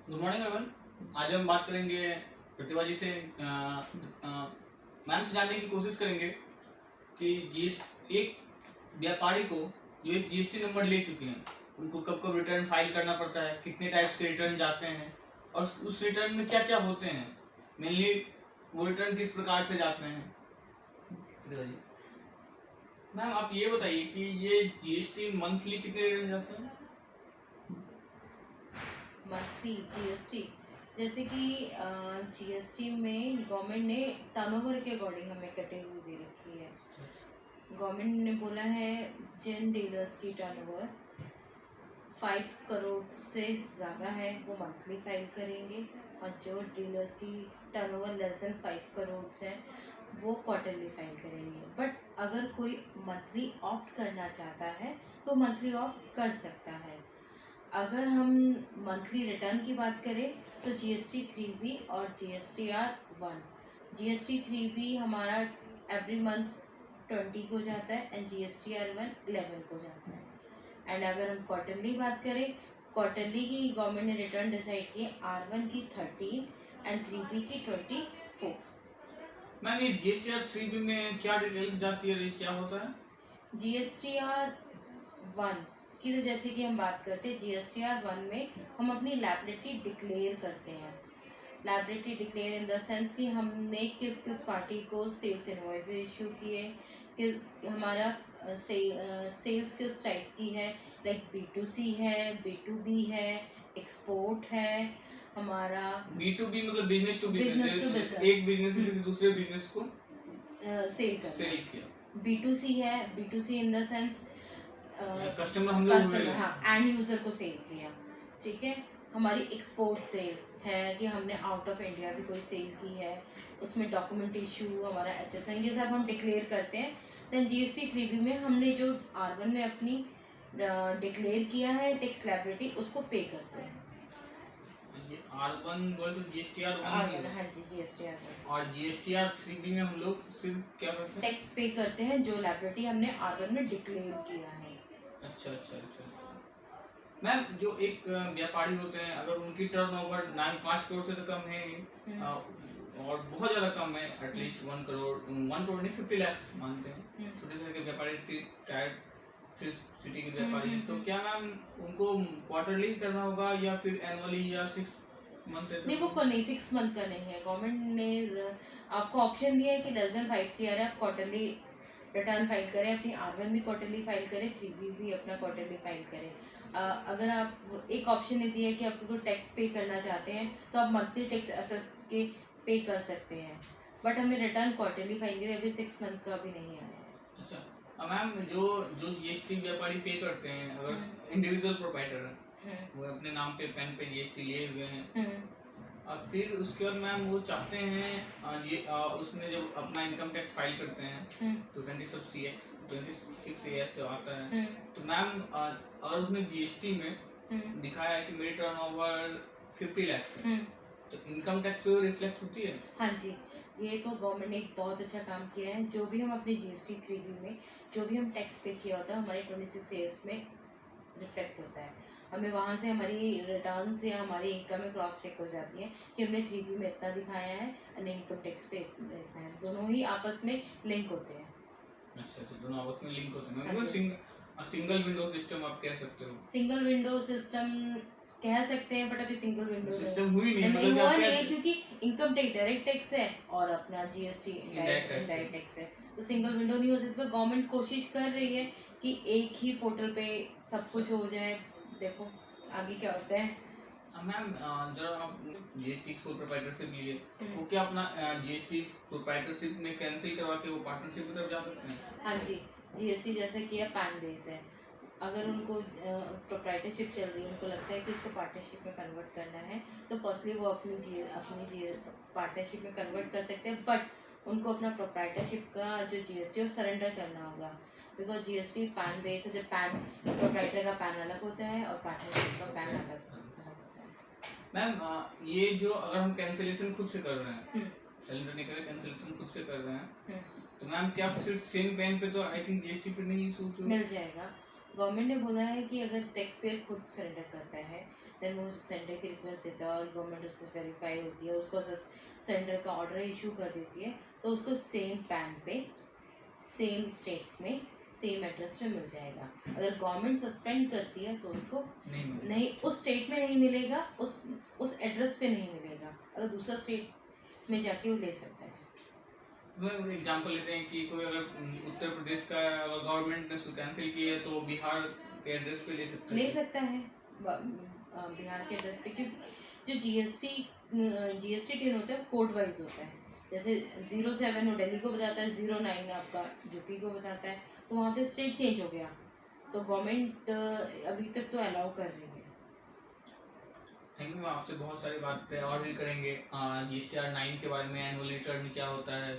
Good morning everyone. आज हम बात करेंगे प्रतिभा जी से। मैम से जानने की कोशिश करेंगे कि जीएसटी एक व्यापारी को जो एक जीएसटी नंबर ले चुके हैं उनको कब कब रिटर्न फाइल करना पड़ता है, कितने टाइप्स के रिटर्न जाते हैं और उस रिटर्न में क्या क्या होते हैं, मेनली वो रिटर्न किस प्रकार से जाते हैं। प्रतिभा जी, मैम आप ये बताइए कि ये जीएसटी मंथली कितने रिटर्न जाते हैं। मंथली जीएसटी जैसे कि जीएसटी में गवर्नमेंट ने टर्नओवर के अकॉर्डिंग हमें कैटेगरी दे रखी है। गवर्नमेंट ने बोला है जिन डीलर्स की टर्नओवर 5 करोड़ से ज़्यादा है वो मंथली फाइल करेंगे, और जो डीलर्स की टर्नओवर लेस देन 5 करोड़ है वो क्वार्टरली फाइल करेंगे। बट अगर कोई मंथली ऑप्ट करना चाहता है तो मंथली ऑप्ट कर सकता है। अगर हम मंथली रिटर्न की बात करें तो जीएसटी 3B और GSTR 1। GST 3B हमारा एवरी मंथ 20 को जाता है एंड GSTR 1 11 को जाता है। एंड अगर हम क्वार्टरली बात करें, क्वार्टरली की गवर्नमेंट ने रिटर्न डिसाइड किए R1 की 13 एंड 3B की 24। मैम ये जीएसटी 3B में क्या डिटेल्स जाती है, क्या होता है। GSTR 1 की तो जैसे कि हम बात करते हैं, GSTR 1 में हम अपनी लायबिलिटी डिक्लेयर करते हैं। Liability declare in the sense कि हमने किस किस पार्टी को सेल्स इनवॉइस इशू किए, कि हमारा सेल्स किस टाइप की है, लाइक B2C है, B2B है, एक्सपोर्ट है हमारा। B2B मतलब business to business to business, business, एक बिजनेस से किसी दूसरे बिजनेस को सेल करना। सेल किया। B2C है, B2C in the sense customer हम लोग कस्टमर, हाँ, एंड यूजर को सेल किया। ठीक है। हमारी एक्सपोर्ट सेल है कि हमने आउट ऑफ इंडिया भी कोई सेल की है, उसमें डॉक्यूमेंट इशू हमारा HSN ये सब हम डिक्लेयर करते हैं। देन GST 3B में हमने जो R1 में अपनी डिक्लेयर किया है टैक्स लायबिलिटी उसको पे करते हैं। ये R1 बोले तो GSTR 1 ही R1, है। हाँ जी, GSTR 1। और GSTR 3B में हम लोग सिर्फ क्या करते हैं, टैक्स पे करते हैं जो लायबिलिटी हमने R1 में डिक्लेयर किया है। अच्छा अच्छा अच्छा अच्छा। मैम जो एक व्यापारी होते हैं अगर उनकी टर्नओवर 5 करोड़ से तो कम है और बहुत ज्यादा कम है, एटलीस्ट 1 करोड़, 1 करोड़ नहीं 50 लाख मानते हैं, छोटे से लेकर व्यापारी टायर सिटी के व्यापारी हैं, तो क्या मैम उनको क्वार्टरली करना होगा या फिर एनुअली या 6 मंथ? नहीं, वो नहीं, 6 मंथ का नहीं है। गवर्नमेंट ने आपको ऑप्शन दिया है कि लेस देन 5 CR है, आप क्वार्टरली रिटर्न फाइल करें, अपनी R1 भी क्वार्टरली फाइल करें, 3B भी अपना क्वार्टरली फाइल करें। अगर आप एक ऑप्शन ने दिया है कि आप कोई टैक्स पे करना चाहते हैं तो आप मंथली टैक्स असेस के पे कर सकते हैं, बट हमें रिटर्न क्वार्टरली फाइल करें, अभी 6 मंथ का भी नहीं आया है। अच्छा, मैम जो जो जीएसटी व्यापारी पे करते हैं, अगर इंडिविजुअल प्रोप्राइटर है वो अपने नाम पे पेन पे जीएसटी लिए हुए हैं और फिर उसके बाद मैम वो चाहते हैं उसमें जब अपना इनकम टैक्स फाइल करते हैं तो 26 AS जो आता है, तो मैम अगर उसमें जीएसटी में दिखाया है कि मेरी टर्नओवर 50 लाख है, तो इनकम टैक्स पे रिफ्लेक्ट होती है। हाँ जी, ये तो गवर्नमेंट ने एक बहुत अच्छा काम किया है। जो भी हम अपने GST 3B में जो भी हम टैक्स पे किया होता है हमारे 26 AS में रिफ्लेक्ट होता है। हमें वहाँ से हमारी रिटर्न से हमारी इनकम में क्रॉस चेक हो जाती है कि हमने 3B में इतना दिखाया है और इनकम टैक्स पे इतना है, दोनों ही आपस में लिंक होते हैं। अच्छा अच्छा, दोनों आपस में लिंक होते हैं। हाँ मतलब सिंगल विंडो सिस्टम आप कह सकते हो। सिंगल विंडो सिस्टम कह सकते हैं, बट अभी सिंगल विंडो सिस्टम हुई नहीं, नहीं मतलब हुआ आप नहीं क्या है, क्योंकि इनकम टैक्स डायरेक्ट टैक्स है और अपना GST Indirect tax indirect tax है, तो सिंगल विंडो नहीं हो सकती। गवर्नमेंट कोशिश कर रही है कि एक ही पोर्टल पे सब कुछ हो जाए। देखो आगे क्या होता है। मैम जरा आप जीएसटी सोल प्रोप्राइटरशिप लिए, वो क्या अपना जीएसटी प्रोप्राइटरशिप में कैंसिल करवा के वो पार्टनरशिप की तरफ जा सकते हैं? हाँ जी, GST जैसे कि पैन बेस है, अगर उनको प्रोप्राइटरशिप चल रही है, उनको लगता है कि उसको पार्टनरशिप में कन्वर्ट करना है, तो फर्स्टली वो अपनी पार्टनरशिप में कन्वर्ट कर सकते हैं, बट उनको अपना प्रोप्राइटरशिप का जो GST वो सरेंडर करना होगा, बिकॉज GST पैन बेस है। जब पैन प्रोप्राइटर का पैन अलग होता है और पार्टनरशिप का पैन अलग होता है। मैम ये जो अगर हम कैंसिलेशन खुद से कर रहे हैं, सरेंडर नहीं कर रहे, कैंसिलेशन खुद से कर रहे हैं, तो मैम क्या सिर्फ सेम पेन पे तो आई थिंक जीएसटी फिर नहीं इशू मिल जाएगा। गवर्नमेंट ने बोला है कि अगर टैक्स पेयर खुद सरेंडर करता है देन वो सरेंडर की रिक्वेस्ट देता है और गवर्नमेंट उससे वेरीफाई होती है, उसको सरेंडर का ऑर्डर इशू कर देती है, तो उसको सेम पैन पे सेम स्टेट में सेम एड्रेस पे मिल जाएगा। अगर गवर्नमेंट सस्पेंड करती है तो उसको नहीं उस स्टेट में नहीं मिलेगा, उस एड्रेस पे नहीं मिलेगा, अगर दूसरा स्टेट में जाके वो ले सकता है। एग्जांपल लेते हैं कि कोई अगर उत्तर प्रदेश का अगर गवर्नमेंट ने उसको कैंसिल किया है तो बिहार के एड्रेस पे ले सकता है बिहार के एड्रेस पे, क्योंकि जो जीएसटी टिन होता है कोड वाइज होता है। जैसे 07 वो दिल्ली को बताता है, 09 आपका यूपी को बताता है, तो वहाँ पे स्टेट चेंज हो गया, तो गवर्नमेंट अभी तक तो अलाउ कर रही है। थैंक यू, आपसे बहुत सारी बातें और भी करेंगे। GSTR 9 के बारे में, एनुअल रिटर्न क्या होता है,